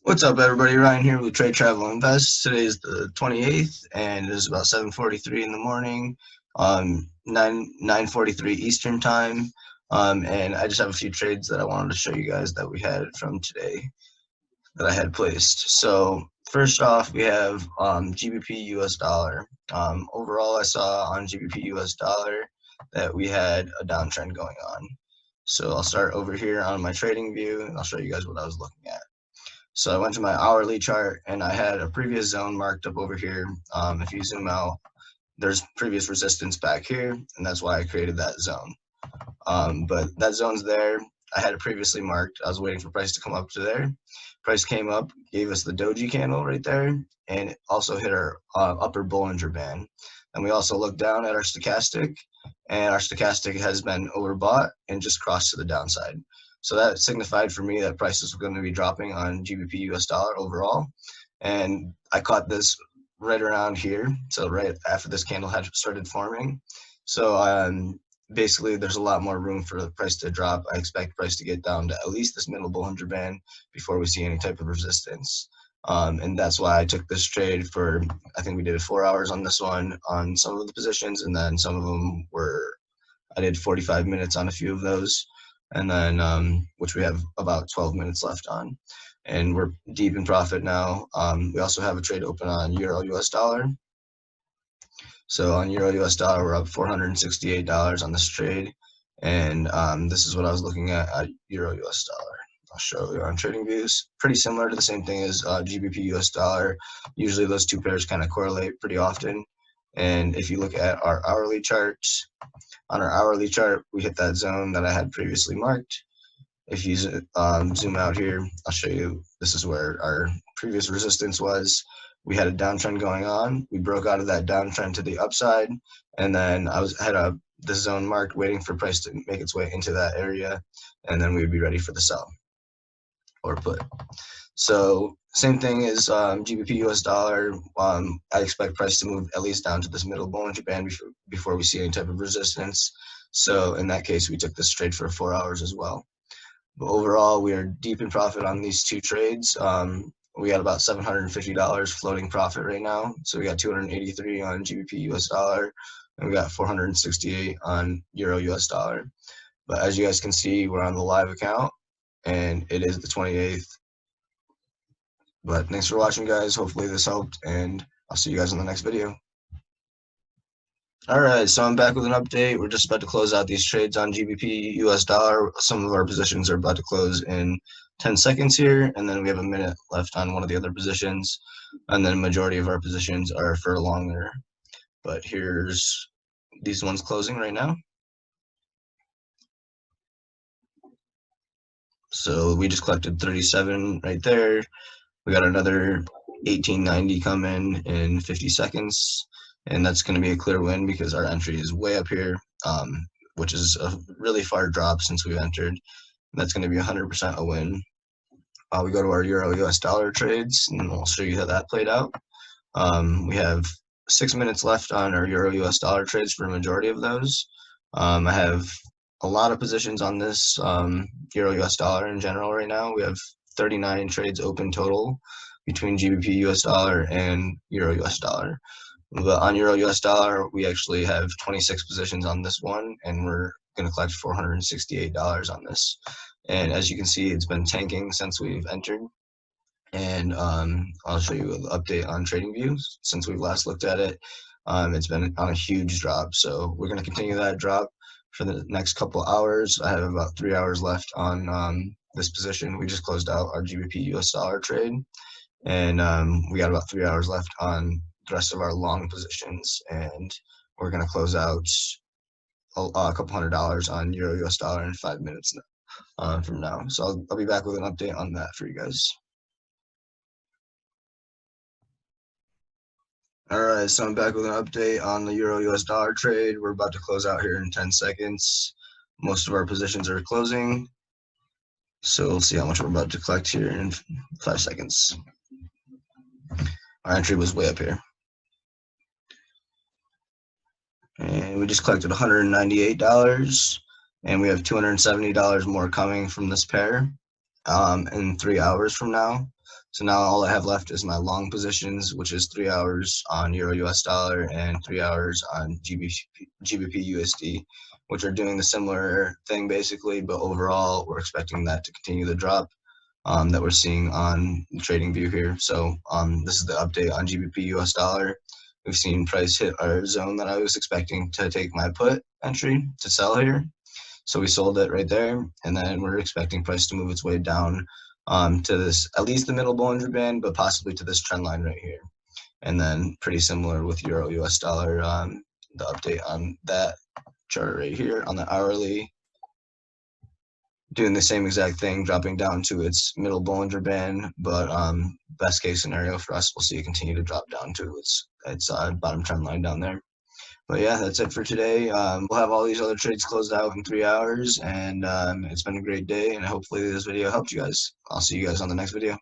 What's up, everybody? Ryan here with Trade Travel Invest. Today is the 28th, and it is about 7:43 in the morning, 9:43 Eastern time. And I just have a few trades that I wanted to show you guys that we had from today that I had placed. So first off, we have GBP US dollar. Overall, I saw on GBP US dollar that we had a downtrend going on. So I'll start over here on my trading view, and I'll show you guys what I was looking at. So I went to my hourly chart and I had a previous zone marked up over here. If you zoom out, there's previous resistance back here, and that's why I created that zone. But that zone's there. I had it previously marked. I was waiting for price to come up to there. Price came up, gave us the doji candle right there, and it also hit our upper Bollinger Band. And we also looked down at our stochastic, and our stochastic has been overbought and just crossed to the downside. So that signified for me that prices were going to be dropping on GBP US dollar overall. And I caught this right around here. So right after this candle had started forming. So basically there's a lot more room for the price to drop. I expect price to get down to at least this middle Bollinger Band before we see any type of resistance. And that's why I took this trade for, I think we did 4 hours on this one on some of the positions, and then some of them were, I did 45 minutes on a few of those, and then which we have about 12 minutes left on. And we're deep in profit now. We also have a trade open on Euro US dollar. So on Euro US dollar, we're up $468 on this trade. And this is what I was looking at Euro US dollar. I'll show you on trading views. Pretty similar to the same thing as GBP US dollar. Usually those two pairs kind of correlate pretty often. And if you look at our hourly charts, on our hourly chart, we hit that zone that I had previously marked. If you zoom out here, I'll show you, this is where our previous resistance was. We had a downtrend going on. We broke out of that downtrend to the upside, and then I had this zone marked waiting for price to make its way into that area, and then we would be ready for the sell or put. So same thing as GBP US dollar. I expect price to move at least down to this middle Bollinger Band before we see any type of resistance. So in that case, we took this trade for 4 hours as well. But overall, we are deep in profit on these two trades. We got about $750 floating profit right now. So we got 283 on GBP US dollar, and we got 468 on Euro US dollar. But as you guys can see, we're on the live account, and it is the 28th. But thanks for watching, guys. Hopefully this helped, and I'll see you guys in the next video. All right, so I'm back with an update. We're just about to close out these trades on GBP US dollar. Some of our positions are about to close in 10 seconds here, and then we have a minute left on one of the other positions, and then a majority of our positions are for longer. But here's these ones closing right now. So we just collected 37 right there. We got another 1890 come in 50 seconds. And that's going to be a clear win because our entry is way up here, which is a really far drop since we've entered. And that's going to be 100% a win. We go to our Euro US dollar trades, and I'll show you how that played out. We have 6 minutes left on our Euro US dollar trades for a majority of those. I have a lot of positions on this Euro US dollar in general right now. We have 39 trades open total between GBP US dollar and Euro US dollar. But on Euro US dollar, we actually have 26 positions on this one, and we're going to collect $468 on this. And as you can see, it's been tanking since we've entered. And I'll show you an update on TradingView since we've last looked at it. It's been on a huge drop, so we're going to continue that drop for the next couple hours. I have about 3 hours left on this position. We just closed out our GBP US dollar trade, and we got about 3 hours left on the rest of our long positions, and we're going to close out a couple $100 on Euro US dollar in 5 minutes from now. So I'll be back with an update on that for you guys. All right, so I'm back with an update on the Euro US dollar trade. We're about to close out here in 10 seconds. Most of our positions are closing, so we'll see how much we're about to collect here in 5 seconds. Our entry was way up here. And we just collected $198, and we have $270 more coming from this pair in 3 hours from now. So now all I have left is my long positions, which is 3 hours on Euro US dollar and 3 hours on GBP USD, which are doing the similar thing basically, but overall we're expecting that to continue the drop that we're seeing on Trading View here. So this is the update on GBP US dollar. We've seen price hit our zone that I was expecting to take my put entry to sell here. So we sold it right there, and then we're expecting price to move its way down to this, at least the middle Bollinger Band, but possibly to this trend line right here. And then pretty similar with Euro US dollar, the update on that chart right here on the hourly, doing the same exact thing, dropping down to its middle Bollinger Band, but best case scenario for us, we'll see it continue to drop down to its bottom trend line down there. But yeah, that's it for today. We'll have all these other trades closed out in 3 hours, and it's been a great day, and hopefully this video helped you guys. I'll see you guys on the next video.